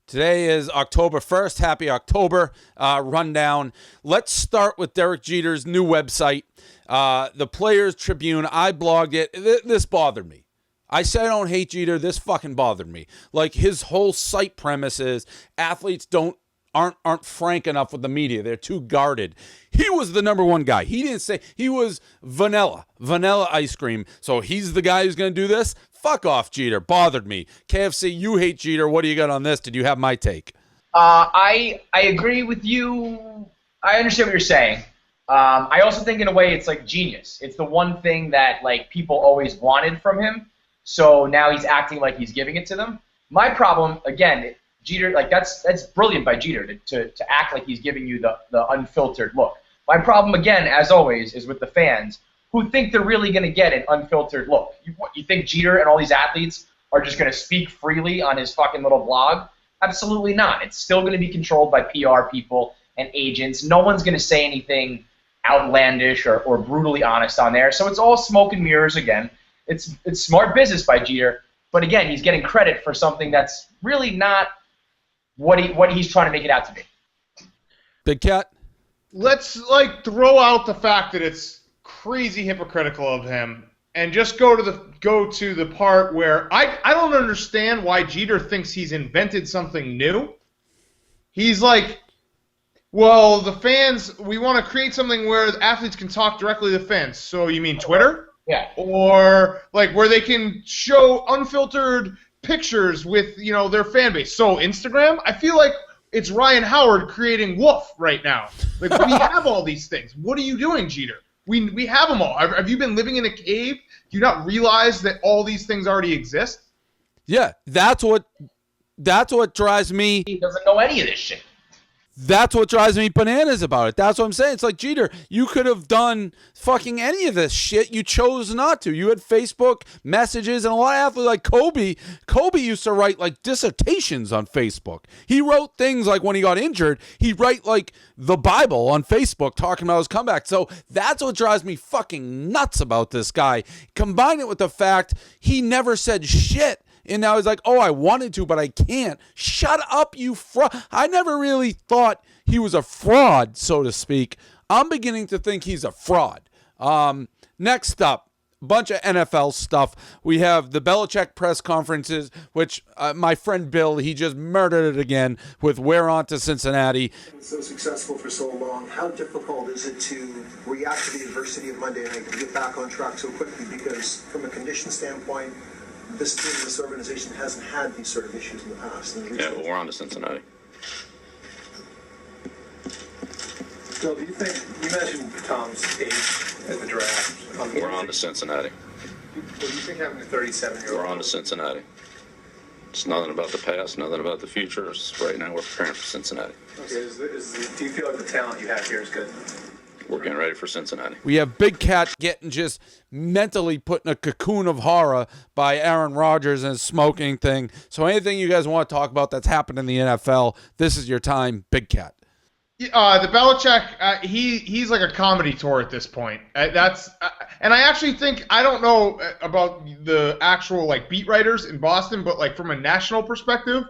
Today is October 1st. Happy October. Rundown. Let's start with Derek Jeter's new website, the Players Tribune. I blogged it. This bothered me. I said I don't hate Jeter. This fucking bothered me. Like, his whole site premise is athletes aren't frank enough with the media. They're too guarded. He was the number one guy. He didn't say he was vanilla ice cream. So he's the guy who's going to do this? Fuck off, Jeter. Bothered me. KFC, you hate Jeter. What do you got on this? Did you have my take? I agree with you. I understand what you're saying. I also think in a way it's like genius. It's the one thing that like people always wanted from him. So now he's acting like he's giving it to them. My problem, again, Jeter, like that's brilliant by Jeter to act like he's giving you the unfiltered look. My problem, again, as always, is with the fans who think they're really going to get an unfiltered look. You think Jeter and all these athletes are just going to speak freely on his fucking little blog? Absolutely not. It's still going to be controlled by PR people and agents. No one's going to say anything outlandish or brutally honest on there. So it's all smoke and mirrors again. It's smart business by Jeter, but again, he's getting credit for something that's really not what he's trying to make it out to be. Big Cat? Let's throw out the fact that it's crazy hypocritical of him and just go to the part where I don't understand why Jeter thinks he's invented something new. He's like, well, the fans, we want to create something where the athletes can talk directly to the fans. So you mean Twitter? Yeah. Or like where they can show unfiltered pictures with, their fan base. So Instagram, I feel like it's Ryan Howard creating Woof right now. Like, we have all these things. What are you doing, Jeter? We have them all. Have you been living in a cave? Do you not realize that all these things already exist? Yeah, that's what drives me. He doesn't know any of this shit. That's what drives me bananas about it. That's what I'm saying. It's like, Jeter, you could have done fucking any of this shit. You chose not to. You had Facebook messages and a lot of athletes like Kobe. Kobe used to write like dissertations on Facebook. He wrote things like when he got injured, he'd write like the Bible on Facebook talking about his comeback. So that's what drives me fucking nuts about this guy. Combine it with the fact he never said shit. And now he's like, oh, I wanted to, but I can't. Shut up, you fraud. I never really thought he was a fraud, so to speak. I'm beginning to think he's a fraud. Next up, a bunch of NFL stuff. We have the Belichick press conferences, which my friend Bill, he just murdered it again with "We're on to Cincinnati." So successful for so long. How difficult is it to react to the adversity of Monday night and get back on track so quickly? Because from a condition standpoint, this team, this organization hasn't had these sort of issues in the past. Yeah, but we're on to Cincinnati. Bill, do you think, you mentioned Tom's age at the draft. We're on to Cincinnati. What do you think having a 37-year-old? We're on to Cincinnati. It's nothing about the past, nothing about the future. It's right now we're preparing for Cincinnati. Okay, do you feel like the talent you have here is good? We're getting ready for Cincinnati. We have Big Cat getting just mentally put in a cocoon of horror by Aaron Rodgers and his smoking thing. So anything you guys want to talk about that's happened in the NFL, this is your time, Big Cat. The Belichick, he's like a comedy tour at this point. And I actually think, I don't know about the actual like beat writers in Boston, but like from a national perspective,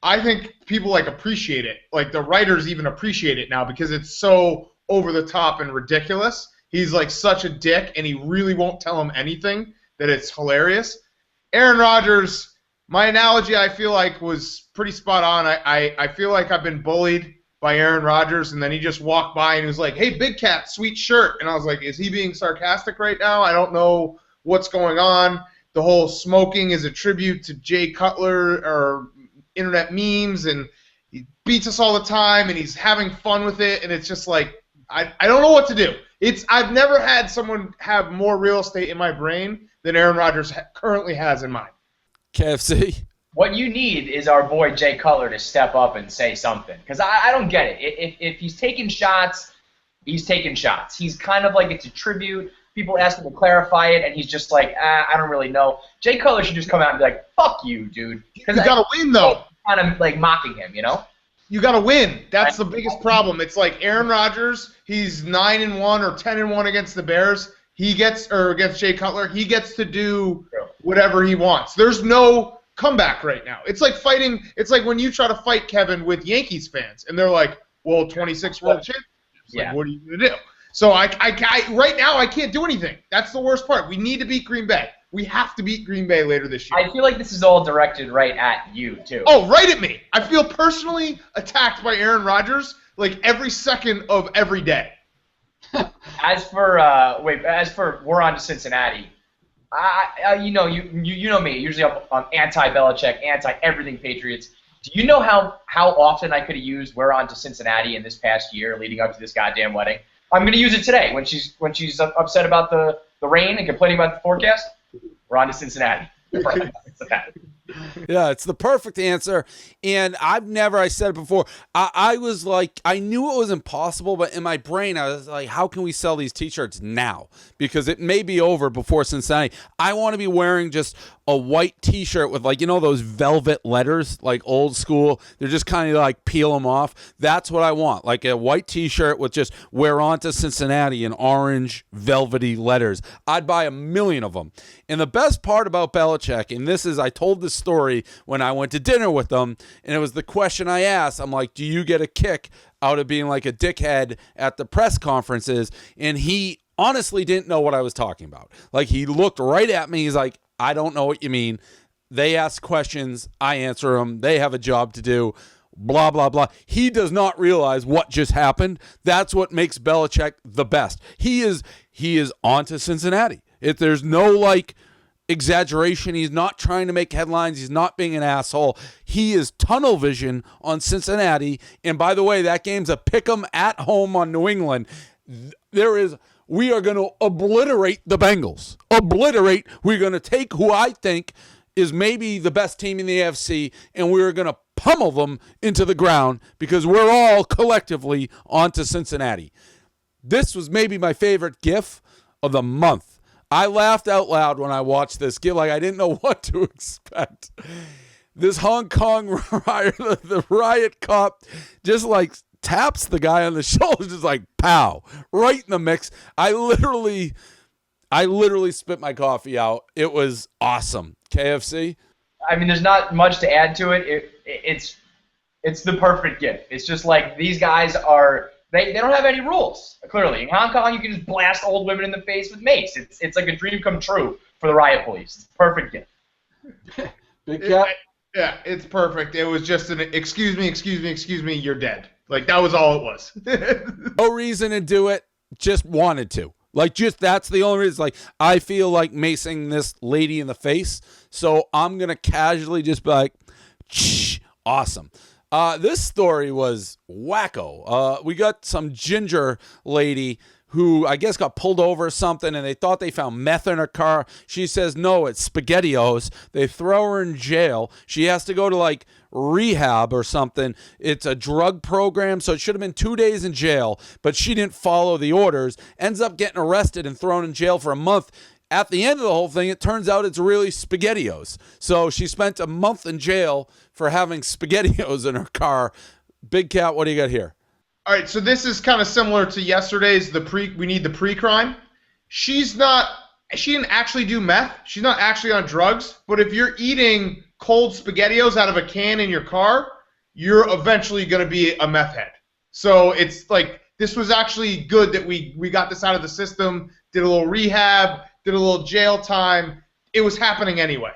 I think people like appreciate it. Like the writers even appreciate it now because it's so over the top and ridiculous. He's like such a dick, and he really won't tell him anything that it's hilarious. Aaron Rodgers, my analogy I feel like was pretty spot on. I feel like I've been bullied by Aaron Rodgers, and then he just walked by and he was like, "Hey, Big Cat, sweet shirt." And I was like, is he being sarcastic right now? I don't know what's going on. The whole smoking is a tribute to Jay Cutler or internet memes, and he beats us all the time, and he's having fun with it, and it's just like, I don't know what to do. I've never had someone have more real estate in my brain than Aaron Rodgers currently has in mine. KFC. What you need is our boy Jay Cutler to step up and say something. Because I don't get it. If he's taking shots, he's taking shots. He's kind of like it's a tribute. People ask him to clarify it, and he's just like, I don't really know. Jay Cutler should just come out and be like, fuck you, dude. You got to win, though. Kind of like mocking him, you know? You got to win. That's the biggest problem. It's like Aaron Rodgers, he's 9-1 or 10-1 against the Bears. Against Jay Cutler, he gets to do whatever he wants. There's no comeback right now. It's like fighting. It's like when you try to fight Kevin with Yankees fans, and they're like, "Well, 26 World Championships. Yeah. Like, what are you gonna do?" So I right now I can't do anything. That's the worst part. We need to beat Green Bay. We have to beat Green Bay later this year. I feel like this is all directed right at you too. Oh, right at me. I feel personally attacked by Aaron Rodgers like every second of every day. As for we're on to Cincinnati. You know me. Usually I'm anti-Belichick, anti-everything Patriots. Do you know how often I could have used "we're on to Cincinnati" in this past year leading up to this goddamn wedding? I'm going to use it today when she's upset about the rain and complaining about the forecast. We're on to Cincinnati. Yeah, it's the perfect answer. And I said it before, I was like, I knew it was impossible, but in my brain, I was like, how can we sell these t-shirts now? Because it may be over before Cincinnati. I want to be wearing just a white t-shirt with, like, you know, those velvet letters, like old school. They're just kind of like peel them off. That's what I want. Like a white t-shirt with just "we're on to Cincinnati" in orange velvety letters. I'd buy 1 million of them. And the best part about Belichick, and this is, I told this story when I went to dinner with them, and it was the question I asked. I'm like, do you get a kick out of being like a dickhead at the press conferences? And he honestly didn't know what I was talking about. Like, he looked right at me. He's like, I don't know what you mean. They ask questions, I answer them. They have a job to do. Blah, blah, blah. He does not realize what just happened. That's what makes Belichick the best. He is on to Cincinnati. If there's no, like, exaggeration, he's not trying to make headlines. He's not being an asshole. He is tunnel vision on Cincinnati. And by the way, that game's a pick 'em at home on New England. We are going to obliterate the Bengals. We're going to take who I think is maybe the best team in the AFC, and we're going to pummel them into the ground because we're all collectively onto Cincinnati. This was maybe my favorite GIF of the month. I laughed out loud when I watched this GIF. Like, I didn't know what to expect. This Hong Kong riot, the riot cop just like taps the guy on the shoulder, just like pow, right in the mix. I literally spit my coffee out. It was awesome. KFC. I mean, there's not much to add to it. It's the perfect gift. It's just like these guys are. They don't have any rules. Clearly, in Hong Kong, you can just blast old women in the face with mace. It's like a dream come true for the riot police. It's a perfect gift. Big Cat. Yeah, it's perfect. It was just an excuse me, you're dead. Like, that was all it was. No reason to do it. Just wanted to. Like, just that's the only reason. Like, I feel like macing this lady in the face, so I'm gonna casually just be like, shh, awesome. This story was wacko. We got some ginger lady who I guess got pulled over or something, and they thought they found meth in her car. She says, no, it's SpaghettiOs. They throw her in jail. She has to go to, like, rehab or something. It's a drug program, so it should have been 2 days in jail, but she didn't follow the orders. Ends up getting arrested and thrown in jail for a month. At the end of the whole thing, it turns out it's really SpaghettiOs. So she spent a month in jail for having SpaghettiOs in her car. Big Cat, what do you got here? All right, so this is kind of similar to yesterday's we need the pre-crime. She didn't actually do meth. She's not actually on drugs. But if you're eating cold SpaghettiOs out of a can in your car, you're eventually going to be a meth head. So it's like, this was actually good that we got this out of the system, did a little rehab, did a little jail time. It was happening anyway.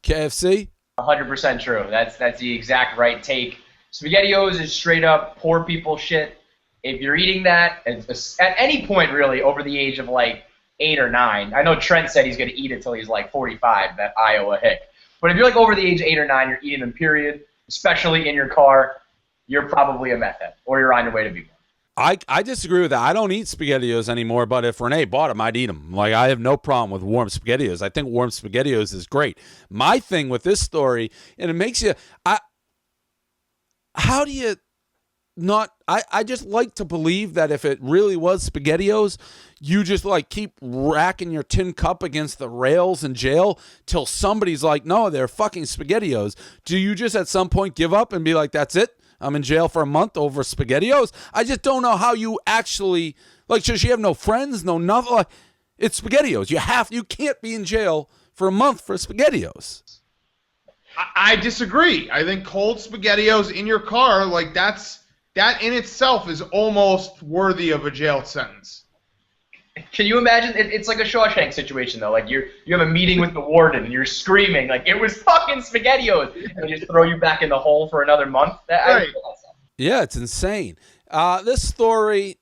KFC? 100% true. That's the exact right take. SpaghettiOs is straight up poor people shit. If you're eating that at any point really over the age of like 8 or 9, I know Trent said he's going to eat it till he's like 45, that Iowa hick. But if you're like over the age of 8 or 9, you're eating them, period, especially in your car, you're probably a meth head or you're on your way to be one. I disagree with that. I don't eat SpaghettiOs anymore, but if Renee bought them, I'd eat them. Like, I have no problem with warm SpaghettiOs. I think warm SpaghettiOs is great. My thing with this story, and it makes you, how do you not, I just like to believe that if it really was SpaghettiOs, you just like keep racking your tin cup against the rails in jail till somebody's like, no, they're fucking SpaghettiOs. Do you just at some point give up and be like, that's it? I'm in jail for a month over SpaghettiOs. I just don't know how you actually, like, does she have no friends, no nothing? Like, it's SpaghettiOs. You can't be in jail for a month for SpaghettiOs. I disagree. I think cold SpaghettiOs in your car, like that in itself is almost worthy of a jail sentence. Can you imagine? It's like a Shawshank situation, though. Like you have a meeting with the warden, and you're screaming, like, it was fucking SpaghettiOs, and they just throw you back in the hole for another month. Right. Yeah, it's insane. This story,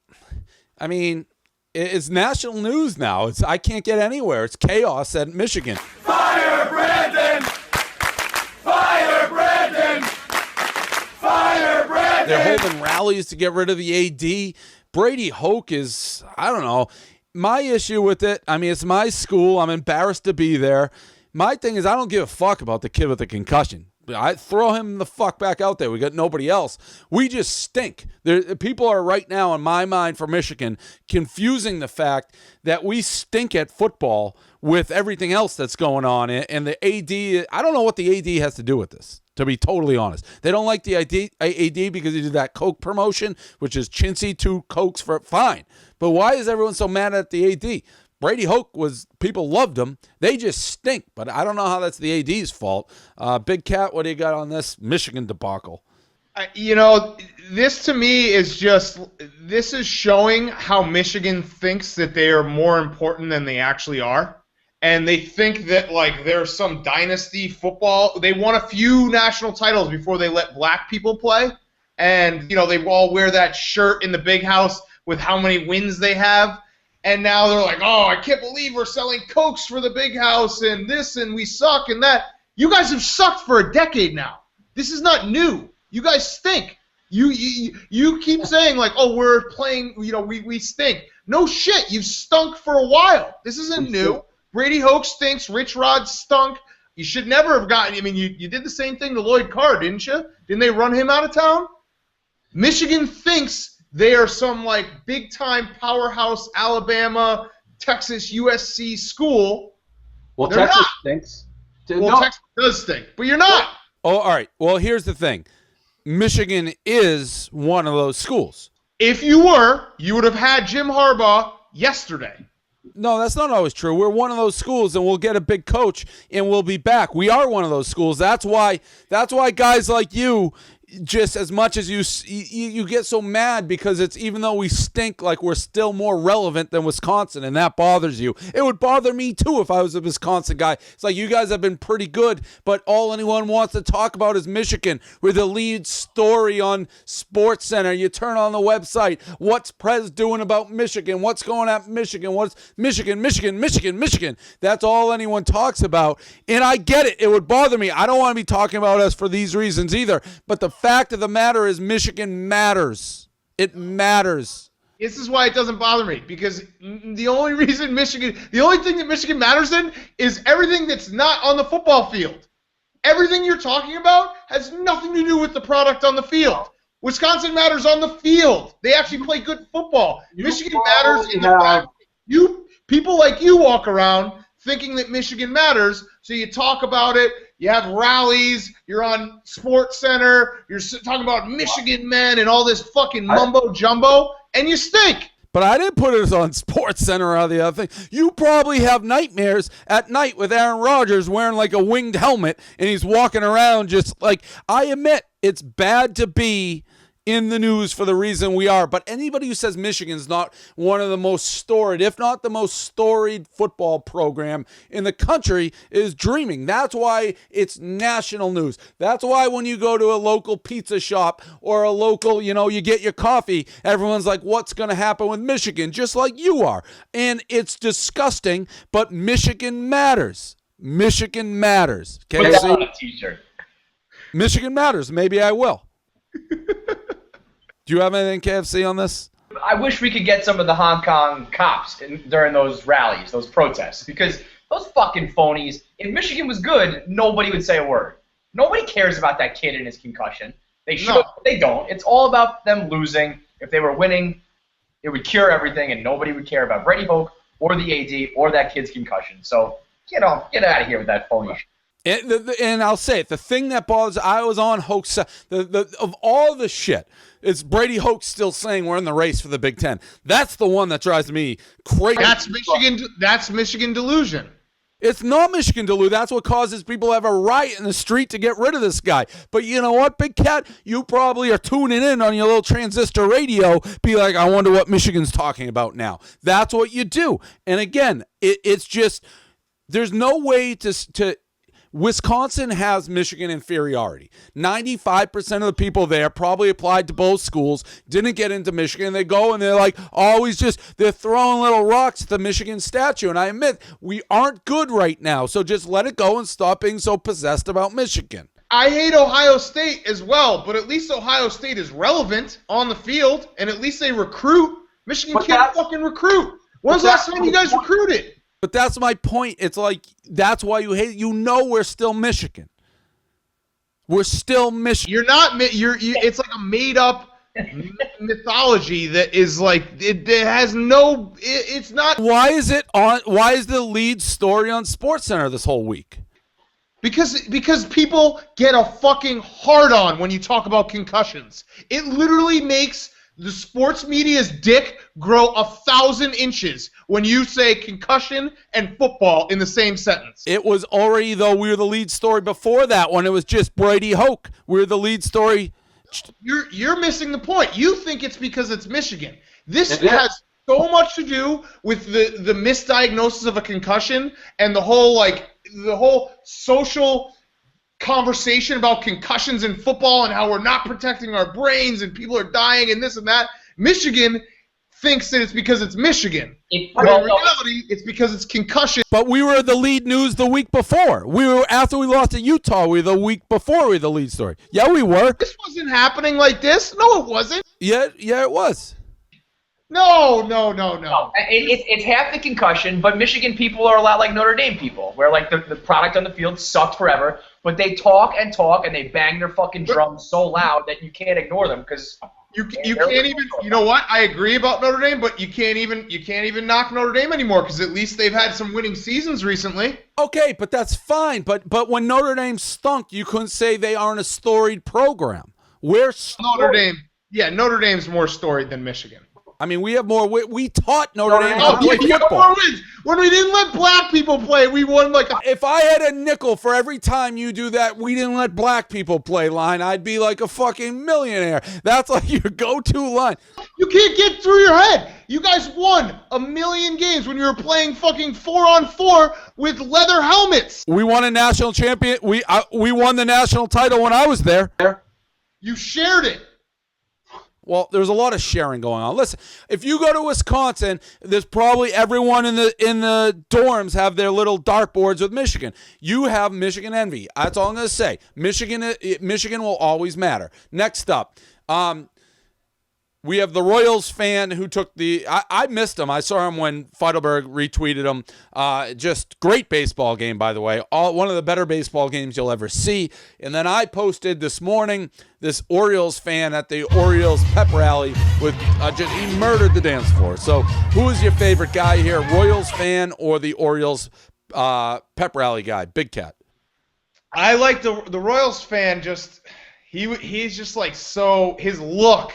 I mean, it's national news now. I can't get anywhere. It's chaos at Michigan. Fire Brandon! Fire Brandon! Fire Brandon! They're holding rallies to get rid of the AD. Brady Hoke is, I don't know. My issue with it, I mean, it's my school. I'm embarrassed to be there. My thing is I don't give a fuck about the kid with the concussion. I throw him the fuck back out there. We got nobody else. We just stink. People are right now, in my mind, for Michigan, confusing the fact that we stink at football with everything else that's going on. And the AD, I don't know what the AD has to do with this, to be totally honest. They don't like the AD because he did that Coke promotion, which is chintzy, 2 Cokes for fine. But why is everyone so mad at the AD? Brady Hoke people loved him. They just stink, but I don't know how that's the AD's fault. Big Cat, what do you got on this Michigan debacle? This to me is this is showing how Michigan thinks that they are more important than they actually are. And they think that, like, there's some dynasty football. They won a few national titles before they let black people play. And, they all wear that shirt in the big house with how many wins they have. And now they're like, oh, I can't believe we're selling Cokes for the big house and this and we suck and that. You guys have sucked for a decade now. This is not new. You guys stink. You keep saying, like, oh, we're playing, we stink. No shit. You've stunk for a while. This isn't new. Brady Hoke stinks. Rich Rod stunk. You should never have gotten, you did the same thing to Lloyd Carr, didn't you? Didn't they run him out of town? Michigan thinks they are some, like, big-time powerhouse Alabama, Texas, USC school. Well, They're Texas not. stinks. Well, Texas does stink, but you're not. Oh, all right. Well, here's the thing. Michigan is one of those schools. If you were, you would have had Jim Harbaugh yesterday. No, that's not always true. We're one of those schools, and we'll get a big coach, and we'll be back. We are one of those schools. That's why guys like you, just as much as you get so mad because it's, even though we stink, like, we're still more relevant than Wisconsin, and that bothers you. It would bother me too if I was a Wisconsin guy. It's like, you guys have been pretty good, but all anyone wants to talk about is Michigan. We're the lead story on Sports Center. You turn on the website, what's Prez doing about Michigan? What's going at Michigan? What's Michigan? That's all anyone talks about, and I get it. It would bother me. I don't want to be talking about us for these reasons either, but the fact of the matter is Michigan matters. It matters. This is why it doesn't bother me, because the only thing that Michigan matters in is everything that's not on the football field. Everything you're talking about has nothing to do with the product on the field. Wisconsin matters on the field. They actually play good football. Michigan matters in the fact that people like you walk around thinking that Michigan matters, so you talk about it. You have rallies, you're on Sports Center, you're talking about Michigan men and all this fucking mumbo-jumbo, and you stink. But I didn't put it on Sports Center or the other thing. You probably have nightmares at night with Aaron Rodgers wearing, like, a winged helmet, and he's walking around just like, I admit, it's bad to be in the news for the reason we are, but anybody who says Michigan's not one of the most storied, if not the most storied football program in the country is dreaming. That's why it's national news. That's why when you go to a local pizza shop or a local, you get your coffee, everyone's like, what's going to happen with Michigan? Just like you are. And it's disgusting, but Michigan matters. Michigan matters. Put that on a t-shirt. Michigan matters. Maybe I will. Do you have anything, KFC, on this? I wish we could get some of the Hong Kong cops during those rallies, those protests, because those fucking phonies, if Michigan was good, nobody would say a word. Nobody cares about that kid and his concussion. They should, but they don't. It's all about them losing. If they were winning, it would cure everything, and nobody would care about Brady Hoke or the AD or that kid's concussion. So get out of here with that phony shit. And I'll say it, the thing that bothers, I was on Hoke's, of all the shit, it's Brady Hoke still saying we're in the race for the Big Ten. That's the one that drives me crazy. That's Michigan delusion. It's not Michigan, Duluth. That's what causes people to have a riot in the street to get rid of this guy. But you know what, Big Cat? You probably are tuning in on your little transistor radio, be like, I wonder what Michigan's talking about now. That's what you do. And again, it's just, there's no way to Wisconsin has Michigan inferiority. 95% of the people there probably applied to both schools, didn't get into Michigan. They go and they're like they're throwing little rocks at the Michigan statue. And I admit, we aren't good right now. So just let it go and stop being so possessed about Michigan. I hate Ohio State as well, but at least Ohio State is relevant on the field, and at least they recruit. Michigan can't fucking recruit. When's the last time you guys recruited? But that's my point. It's like, that's why you hate it. You know we're still Michigan. We're still Michigan. You're not. It's like a made-up mythology that is like it has no. It's not. Why is the lead story on SportsCenter this whole week? Because people get a fucking hard-on when you talk about concussions. It literally makes the sports media's dick grow 1,000 inches when you say concussion and football in the same sentence. It was already, though, we were the lead story before that when it was just Brady Hoke. We were the lead story. You're missing the point. You think it's because it's Michigan. This has so much to do with the misdiagnosis of a concussion and the whole social conversation about concussions in football and how we're not protecting our brains and people are dying and this and that. Michigan thinks that it's because it's Michigan. In reality, it's because it's concussion. But we were the lead news the week before. We were after we lost to Utah. We were the week before we were the lead story. Yeah, we were. This wasn't happening like this. No, it wasn't. Yeah, it was. No. It's half the concussion, but Michigan people are a lot like Notre Dame people, where like the product on the field sucked forever, but they talk and they bang their fucking drums so loud that you can't ignore them because you can't even. You know what? I agree about Notre Dame, but you can't even knock Notre Dame anymore because at least they've had some winning seasons recently. Okay, but that's fine. But when Notre Dame stunk, you couldn't say they aren't a storied program. We're storied. Notre Dame. Yeah, Notre Dame's more storied than Michigan. I mean, we have more. We taught Notre Dame how to play football. When we didn't let black people play, we won like. If I had a nickel for every time you do that, we didn't let black people play line, I'd be like a fucking millionaire. That's like your go-to line. You can't get through your head. You guys won 1 million games when you were playing fucking 4-on-4 with leather helmets. We won a national champion. We won the national title when I was there. You shared it. Well, there's a lot of sharing going on. Listen, if you go to Wisconsin, there's probably everyone in the dorms have their little dartboards with Michigan. You have Michigan envy. That's all I'm going to say. Michigan will always matter. Next up, we have the Royals fan who took I missed him. I saw him when Feidelberg retweeted him. Just great baseball game, by the way. One of the better baseball games you'll ever see. And then I posted this morning this Orioles fan at the Orioles pep rally with he murdered the dance floor. So who is your favorite guy here, Royals fan or the Orioles pep rally guy, Big Cat? I like the Royals fan. He's just like so his look.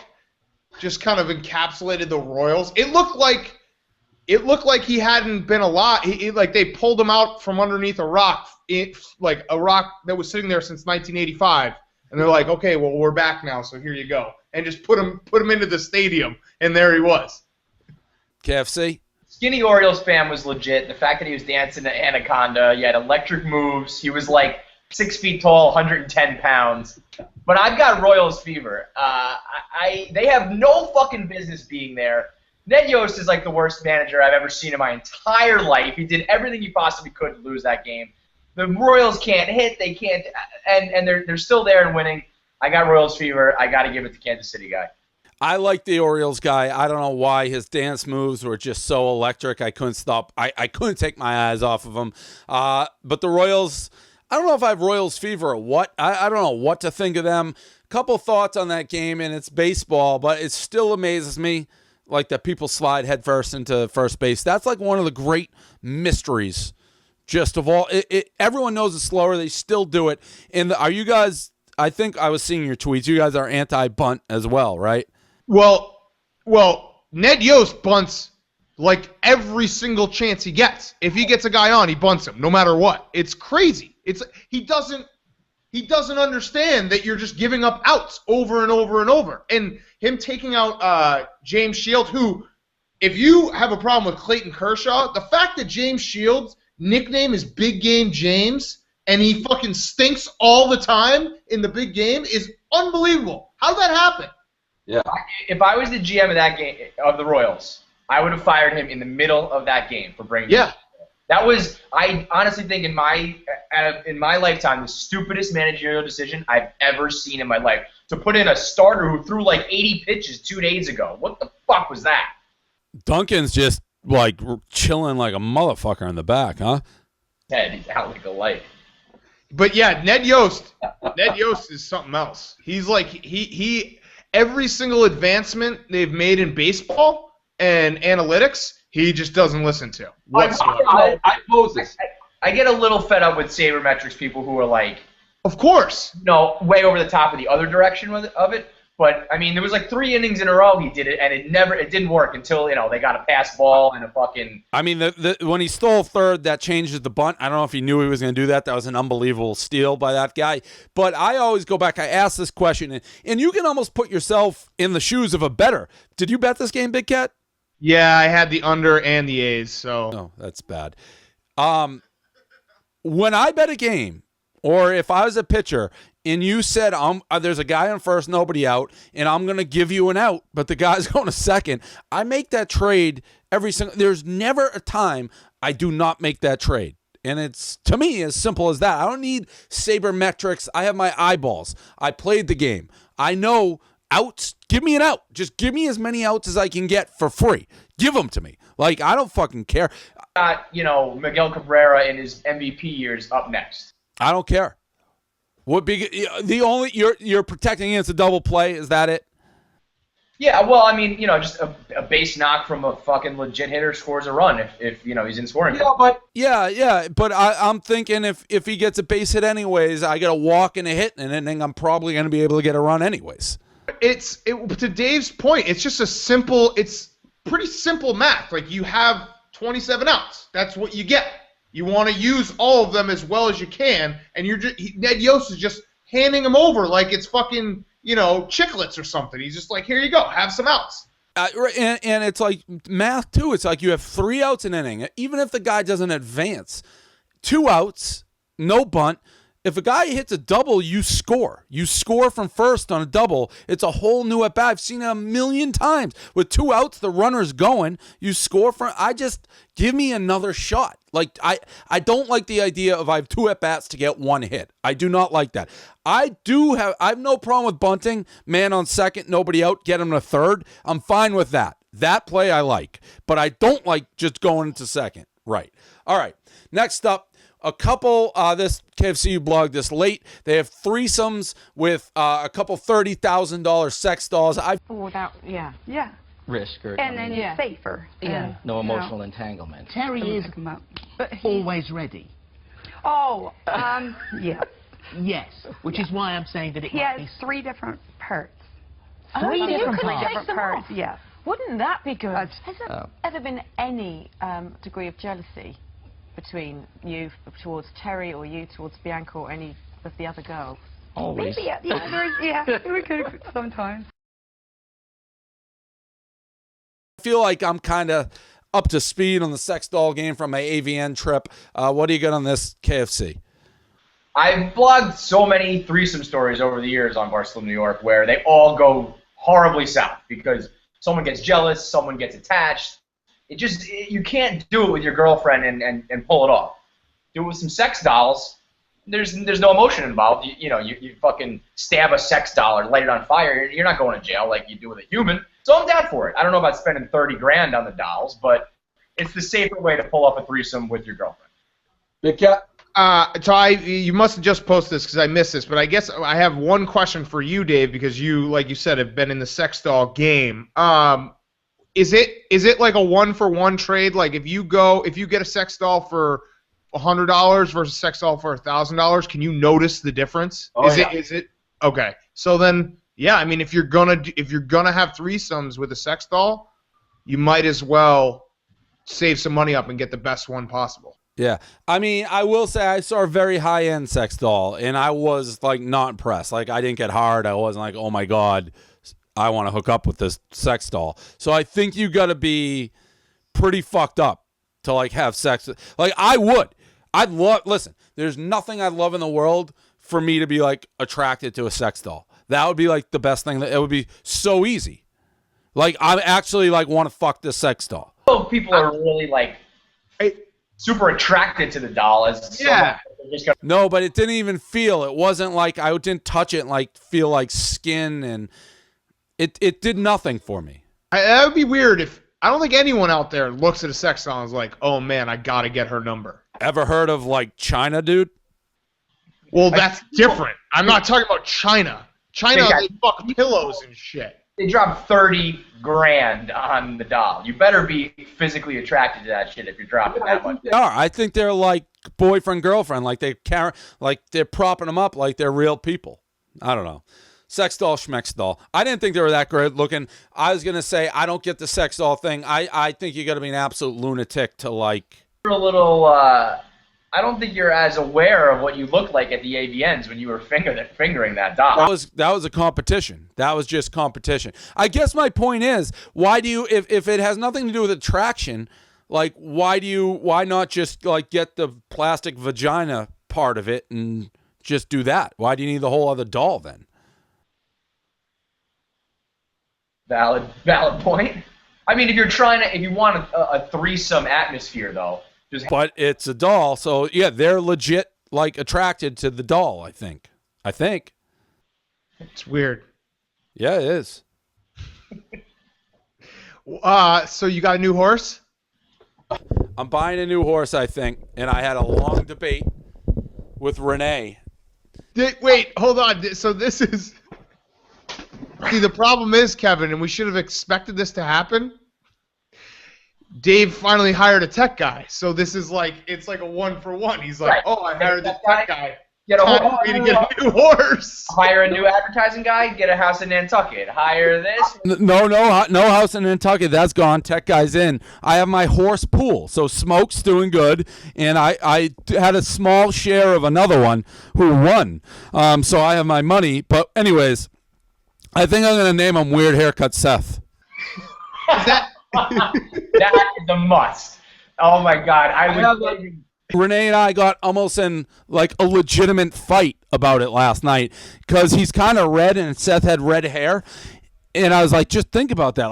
Just kind of encapsulated the Royals. It looked like he hadn't been alive. Like they pulled him out from underneath a rock, like a rock that was sitting there since 1985, and they're like, okay, well we're back now, so here you go, and just put him into the stadium, and there he was. KFC. Skinny Orioles fan was legit. The fact that he was dancing to Anaconda, he had electric moves. He was like 6 feet tall, 110 pounds. But I've got Royals fever. They have no fucking business being there. Ned Yost is like the worst manager I've ever seen in my entire life. He did everything he possibly could to lose that game. The Royals can't hit. They can't, and they're still there and winning. I got Royals fever. I got to give it to Kansas City guy. I like the Orioles guy. I don't know why his dance moves were just so electric. I couldn't stop. I couldn't take my eyes off of him. But the Royals. I don't know if I have Royals fever or what. I don't know what to think of them. Couple thoughts on that game, and it's baseball, but it still amazes me like that people slide headfirst into first base. That's like one of the great mysteries just of all. Everyone knows it's slower. They still do it. And are you guys, I think I was seeing your tweets, you guys are anti-bunt as well, right? Well, Ned Yost bunts like every single chance he gets. If he gets a guy on, he bunts him, no matter what. It's crazy. He doesn't understand that you're just giving up outs over and over and over. And him taking out James Shields, who, if you have a problem with Clayton Kershaw, the fact that James Shields' nickname is Big Game James and he fucking stinks all the time in the big game is unbelievable. How did that happen? Yeah. If I was the GM of that game, of the Royals, I would have fired him in the middle of that game for bringing him. That was, I honestly think, in my lifetime, the stupidest managerial decision I've ever seen in my life. To put in a starter who threw like 80 pitches 2 days ago. What the fuck was that? Duncan's just like chilling like a motherfucker in the back, huh? Head, he's out like a light. But yeah, Ned Yost is something else. He's like he every single advancement they've made in baseball and analytics, he just doesn't listen to. I get a little fed up with sabermetrics people who are like, of course, way over the top of the other direction of it. But I mean, there was like 3 innings in a row he did it, and it didn't work until they got a pass ball and a fucking. I mean, when he stole third, that changes the bunt. I don't know if he knew he was going to do that. That was an unbelievable steal by that guy. But I always go back. I ask this question, and you can almost put yourself in the shoes of a bettor. Did you bet this game, Big Cat? Yeah, I had the under and the A's. So. Oh, that's bad. When I bet a game, or if I was a pitcher, and you said there's a guy on first, nobody out, and I'm going to give you an out, but the guy's going to second, I make that trade every single – there's never a time I do not make that trade. And it's, to me, as simple as that. I don't need sabermetrics. I have my eyeballs. I played the game. I know outs. Give me an out. Just give me as many outs as I can get for free. Give them to me. Like, I don't fucking care. Got, Miguel Cabrera in his MVP years up next. I don't care. What big? The only you're protecting against a double play. Is that it? Yeah. Well, I mean, just a base knock from a fucking legit hitter scores a run if he's in scoring. Yeah, but I'm thinking if he gets a base hit anyways, I get a walk and a hit, and then I'm probably going to be able to get a run anyways. To Dave's point, it's pretty simple math. Like, you have 27 outs. That's what you get. You want to use all of them as well as you can, and Ned Yost is just handing them over like it's fucking, chiclets or something. He's just like, here you go, have some outs. And it's like math too. It's like you have 3 outs an inning, even if the guy doesn't advance. 2 outs, no bunt. If a guy hits a double, you score. You score from first on a double. It's a whole new at bat. I've seen it a million times. With 2 outs, the runner's going. You score from. Give me another shot. Like, I don't like the idea of I have 2 at bats to get 1 hit. I do not like that. I have no problem with bunting. Man on second, nobody out, get him to third. I'm fine with that. That play I like. But I don't like just going into second. Right. All right. Next up. A couple, this KFCU blog this late, they have threesomes with a couple $30,000 sex dolls. Yeah. Risk or And then safer. Yeah. No emotional entanglement. Terry is always ready. Oh, yeah. Yes, which is why I'm saying that He has 3 different parts. Three different parts. Yes. Wouldn't that be good? Has there ever been any degree of jealousy between you towards Terry or you towards Bianca or any of the other girls? Always. Maybe, we could sometimes. I feel like I'm kind of up to speed on the sex doll game from my AVN trip. What do you got on this, KFC? I've blogged so many threesome stories over the years on Barstool New York where they all go horribly south because someone gets jealous, someone gets attached. You can't do it with your girlfriend and pull it off. Do it with some sex dolls. There's no emotion involved. You fucking stab a sex doll or light it on fire. You're not going to jail like you do with a human. So I'm down for it. I don't know about spending $30,000 on the dolls, but it's the safer way to pull off a threesome with your girlfriend. Big Cat? You must have just posted this because I missed this, but I guess I have one question for you, Dave, because you, like you said, have been in the sex doll game. Is it like a 1-for-1 trade? Like if you get a sex doll for $100 versus a sex doll for $1,000, can you notice the difference? Is it okay? So then, yeah, I mean, if you're gonna have threesomes with a sex doll, you might as well save some money up and get the best one possible. Yeah. I mean, I will say I saw a very high-end sex doll, and I was, like, not impressed. Like, I didn't get hard. I wasn't like, oh, my God, I want to hook up with this sex doll. So I think you got to be pretty fucked up to, like, have sex. Like, I would. Listen, there's nothing I'd love in the world for me to be, like, attracted to a sex doll. That would be, like, the best thing. It would be so easy. Like, I actually, like, want to fuck this sex doll. Oh, people are really, like, super attracted to the doll. No, but it didn't even feel. It wasn't like I didn't touch it and, like, feel like skin, and it did nothing for me. That would be weird if I don't think anyone out there looks at a sex doll and is like, oh, man, I got to get her number. Ever heard of, like, China, dude? Well, that's different. I'm not talking about China. China, they fuck pillows and shit. They dropped $30,000 on the doll. You better be physically attracted to that shit if you're dropping that much. They are. I think they're like boyfriend, girlfriend. Like they're propping them up like they're real people. I don't know. Sex doll, schmex doll. I didn't think they were that great looking. I was gonna say I don't get the sex doll thing. I think you got to be an absolute lunatic to like. You're a little. I don't think you're as aware of what you look like at the AVNs when you were fingering that doll. That was a competition. That was just competition. I guess my point is, why do you, if it has nothing to do with attraction, like why not just like get the plastic vagina part of it and just do that? Why do you need the whole other doll then? Valid point. I mean, if you want a threesome atmosphere though. But it's a doll, so yeah, they're legit like attracted to the doll. I think. It's weird. Yeah, it is. So you got a new horse? I'm buying a new horse, I think, and I had a long debate with Renee. Wait, hold on. So this is. See, the problem is, Kevin, and we should have expected this to happen. Dave finally hired a tech guy, so this is like it's like a 1-for-1. He's like, "Oh, I hired this tech guy. Get a new horse. Hire a new advertising guy. Get a house in Nantucket. Hire this. No house in Nantucket. That's gone. Tech guy's in. I have my horse pool, so Smoke's doing good, and I had a small share of another one who won. So I have my money. But anyways, I think I'm gonna name him Weird Haircut Seth. Is that? That is a must. Oh my God! Renee and I got almost in like a legitimate fight about it last night because he's kind of red and Seth had red hair, and I was like, just think about that,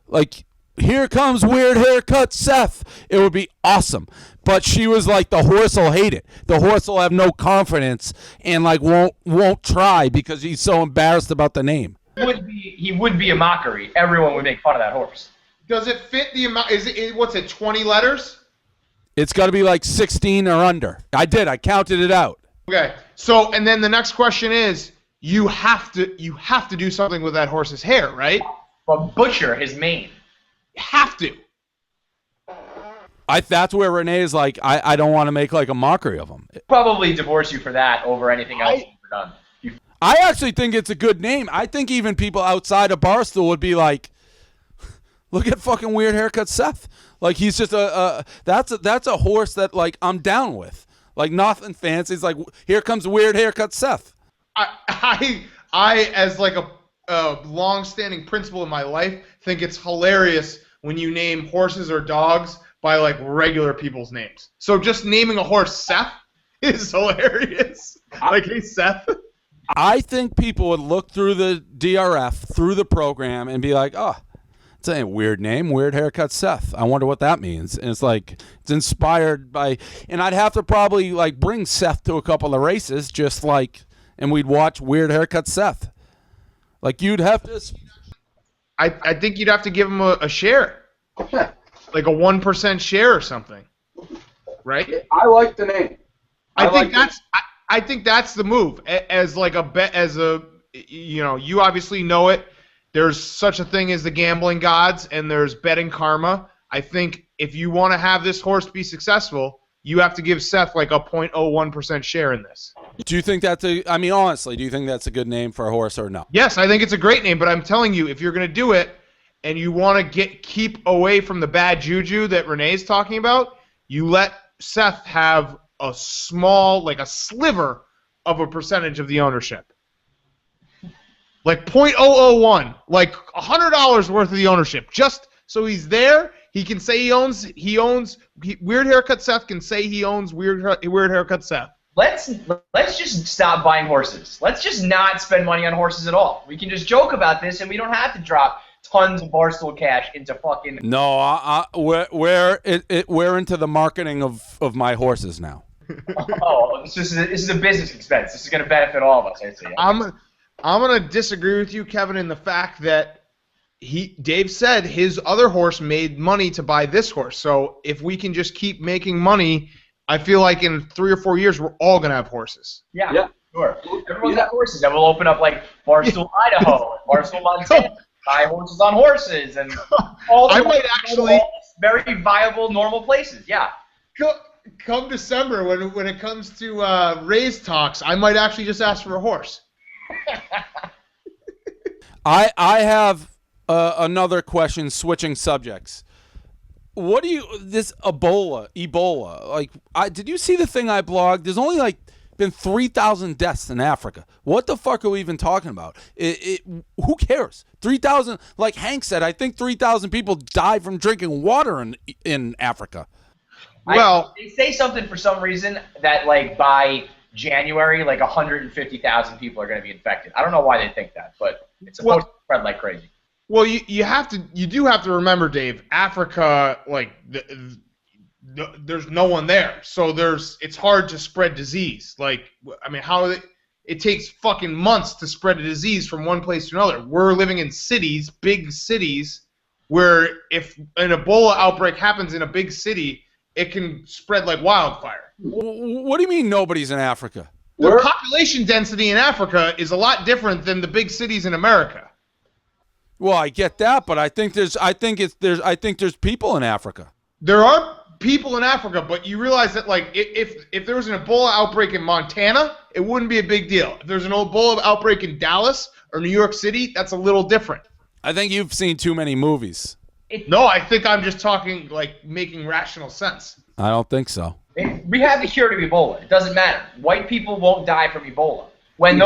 like here comes Weird Haircut Seth. It would be awesome. But she was like, the horse will hate it. The horse will have no confidence and like won't try because he's so embarrassed about the name. He would be a mockery. Everyone would make fun of that horse. Does it fit the amount? What's it? 20 letters? It's got to be like 16 or under. I counted it out. Okay. So, and then the next question is, you have to do something with that horse's hair, right? But butcher his mane. You have to. That's where Renee's like, I don't want to make like a mockery of him. Probably divorce you for that over anything else you've ever done. I actually think it's a good name. I think even people outside of Barstool would be like, look at fucking Weird Haircut Seth. Like he's just that's a horse that like I'm down with. Like nothing fancy. It's like here comes Weird Haircut Seth. I as like a long-standing principle in my life think it's hilarious when you name horses or dogs by like regular people's names. So just naming a horse Seth is hilarious. Like, hey Seth. I think people would look through the DRF, through the program, and be like, oh, it's a weird name, Weird Haircut Seth. I wonder what that means. And it's like, it's inspired by, and I'd have to probably like bring Seth to a couple of races, just like, and we'd watch Weird Haircut Seth. Like you'd have to. I think you'd have to give him a share. Like a 1% share or something. Right? I like the name. I think that's the move. As like a bet, you obviously know it. There's such a thing as the gambling gods, and there's betting karma. I think if you want to have this horse be successful, you have to give Seth like a 0.01% share in this. Do you think honestly, do you think that's a good name for a horse or no? Yes, I think it's a great name, but I'm telling you, if you're going to do it, and you want to keep away from the bad juju that Renee's talking about, you let Seth have a small, like a sliver of a percentage of the ownership. Like 0.001, like $100 worth of the ownership, just so he's there. He can say he owns Weird Haircut Seth can say he owns Weird Haircut Seth. Let's just stop buying horses. Let's just not spend money on horses at all. We can just joke about this, and we don't have to drop tons of Barstool cash into fucking. No, we're into the marketing of my horses now. Oh, this is a business expense. This is going to benefit all of us. I see. I'm going to disagree with you, Kevin, in the fact that Dave said his other horse made money to buy this horse. So if we can just keep making money, I feel like in 3 or 4 years we're all going to have horses. Yeah, sure. Everyone's got horses. And we'll open up like Barstool, Idaho, and Barstool, Montana. Buy horses on horses, and all very viable, normal places. Yeah. Come December, when it comes to raise talks, I might actually just ask for a horse. I have another question. Switching subjects. What do you this Ebola? Like, did you see the thing I blogged? There's only been 3,000 deaths in Africa. What the fuck are we even talking about? Who cares? 3,000. Like Hank said, I think 3,000 people died from drinking water in Africa. Well, they say something for some reason that by January, 150,000 people are going to be infected. I don't know why they think that, but it's supposed to spread like crazy. Well, you do have to remember, Dave. Africa, there's no one there, so it's hard to spread disease. It takes fucking months to spread a disease from one place to another. We're living in cities, big cities, where if an Ebola outbreak happens in a big city, it can spread like wildfire. What do you mean nobody's in Africa? The population density in Africa is a lot different than the big cities in America. Well, I get that, but I think there's people in Africa. There are people in Africa, but you realize that if there was an Ebola outbreak in Montana, it wouldn't be a big deal. If there's an Ebola outbreak in Dallas or New York City, that's a little different. I think you've seen too many movies. No, I think I'm just talking making rational sense. I don't think so. We have the cure to Ebola. It doesn't matter. White people won't die from Ebola. When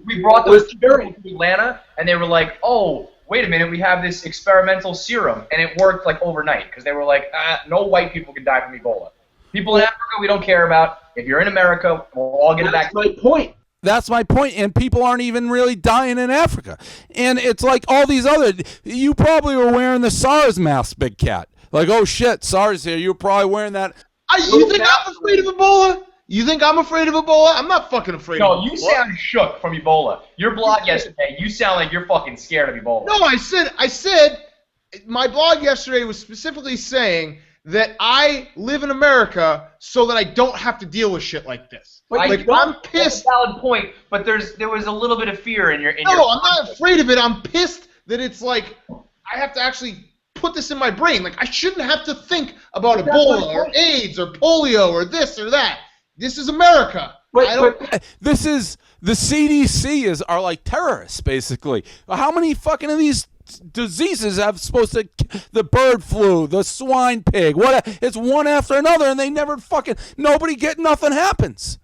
we brought those people to Atlanta, and they were like, "Oh, wait a minute, we have this experimental serum," and it worked overnight because they were like, "No white people can die from Ebola. People in Africa, we don't care about. If you're in America, we'll all get it back." That's my point. That's my point, and people aren't even really dying in Africa. And it's like all these other... You probably were wearing the SARS mask, Big Cat. Oh, shit, SARS here. You were probably wearing that... You think I'm afraid of Ebola? You think I'm afraid of Ebola? I'm not fucking afraid of Ebola. No, you sound shook from Ebola. Your blog yesterday, you sound like you're fucking scared of Ebola. No, I said my blog yesterday was specifically saying that I live in America so that I don't have to deal with shit like this. I'm pissed. That's a valid point, but there was a little bit of fear in your. No, I'm not afraid of it. I'm pissed that it's I have to actually put this in my brain. I shouldn't have to think about Ebola or AIDS or polio or this or that. This is America. This is the CDC are like terrorists, basically. How many fucking of these diseases have supposed to? The bird flu, the swine pig. It's one after another, and they never nothing happens.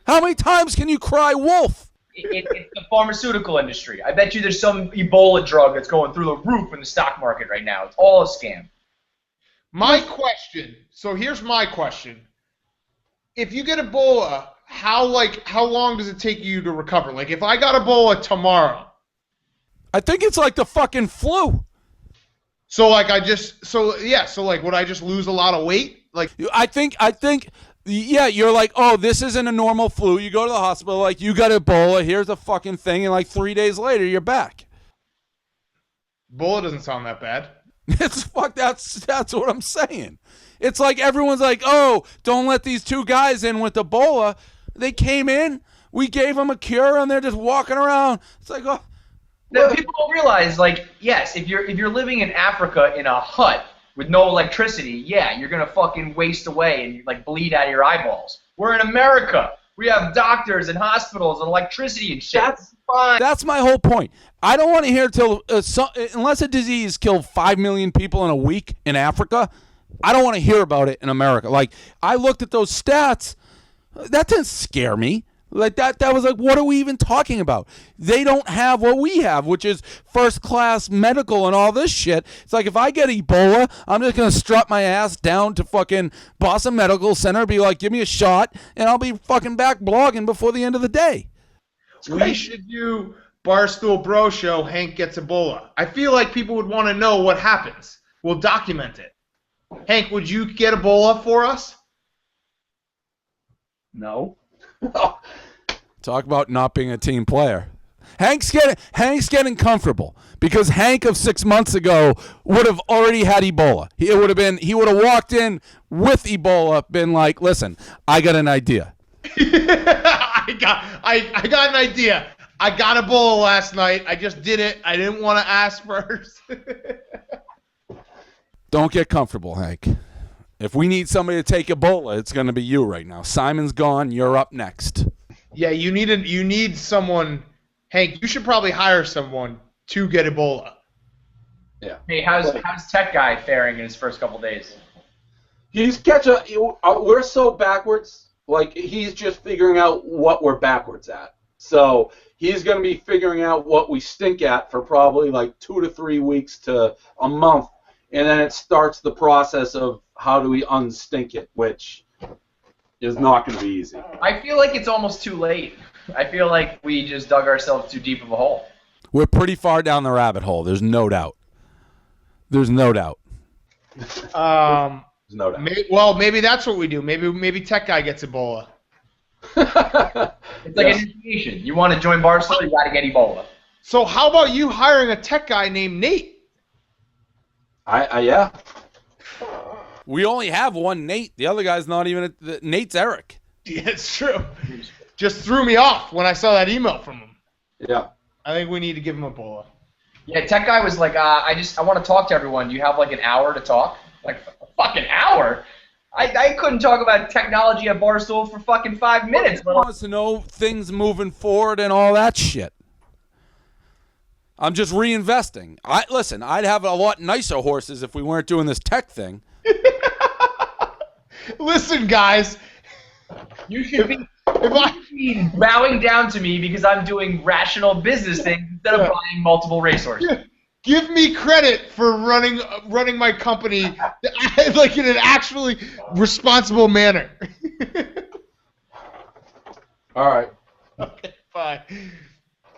How many times can you cry wolf? It's the pharmaceutical industry. I bet you there's some Ebola drug that's going through the roof in the stock market right now. It's all a scam. My question. So here's my question. If you get Ebola, how long does it take you to recover? If I got Ebola tomorrow. I think it's like the fucking flu. So would I just lose a lot of weight? I think yeah, you're like, "Oh, this isn't a normal flu." You go to the hospital, you got Ebola, here's a fucking thing, and 3 days later you're back. Ebola doesn't sound that bad. That's what I'm saying. It's like everyone's like, "Oh, don't let these two guys in with Ebola." They came in, we gave them a cure, and they're just walking around. It's like, oh. People don't realize, yes, if you're living in Africa in a hut with no electricity, yeah, you're gonna fucking waste away and bleed out of your eyeballs. We're in America. We have doctors and hospitals and electricity and shit. That's fine. That's my whole point. I don't want to hear till unless a disease killed 5 million people in a week in Africa, I don't want to hear about it in America. Like, I looked at those stats. That didn't scare me. Like, that was like, what are we even talking about? They don't have what we have, which is first-class medical and all this shit. It's like, if I get Ebola, I'm just going to strut my ass down to fucking Boston Medical Center, be like, give me a shot, and I'll be fucking back blogging before the end of the day. We should do Barstool Bro Show, Hank Gets Ebola. I feel like people would want to know what happens. We'll document it. Hank, would you get Ebola for us? No. Talk about not being a team player. Hank's getting comfortable because Hank of 6 months ago would have already had Ebola. He would have walked in with Ebola, been like, listen, I got an idea. I got an idea. I got Ebola last night. I just did it. I didn't want to ask first. Don't get comfortable, Hank. If we need somebody to take Ebola, it's going to be you right now. Simon's gone. You're up next. Yeah, you need someone. Hank, you should probably hire someone to get Ebola. Yeah. Hey, how's Tech Guy faring in his first couple days? He's we're so backwards. Like, he's just figuring out what we're backwards at. So he's going to be figuring out what we stink at for probably like 2 to 3 weeks to a month. And then it starts the process of how do we unstink it, which is not going to be easy. I feel like it's almost too late. I feel like we just dug ourselves too deep of a hole. We're pretty far down the rabbit hole. There's no doubt. There's no doubt. There's no doubt. Maybe that's what we do. Maybe Tech Guy gets Ebola. It's like an initiation. You want to join Barstool, you got to get Ebola. So how about you hiring a tech guy named Nate? Yeah. We only have one Nate. The other guy's not even Nate's Eric. Yeah, it's true. Just threw me off when I saw that email from him. Yeah. I think we need to give him Ebola. Yeah, Tech Guy was like, I want to talk to everyone. Do you have like an hour to talk? Like, a fucking hour? I couldn't talk about technology at Barstool for fucking 5 minutes. He wants to know things moving forward and all that shit. I'm just reinvesting. Listen, I'd have a lot nicer horses if we weren't doing this tech thing. Listen, guys. You should be bowing down to me because I'm doing rational business things instead of buying multiple racehorses. Yeah. Give me credit for running my company like in an actually responsible manner. All right. Okay, bye.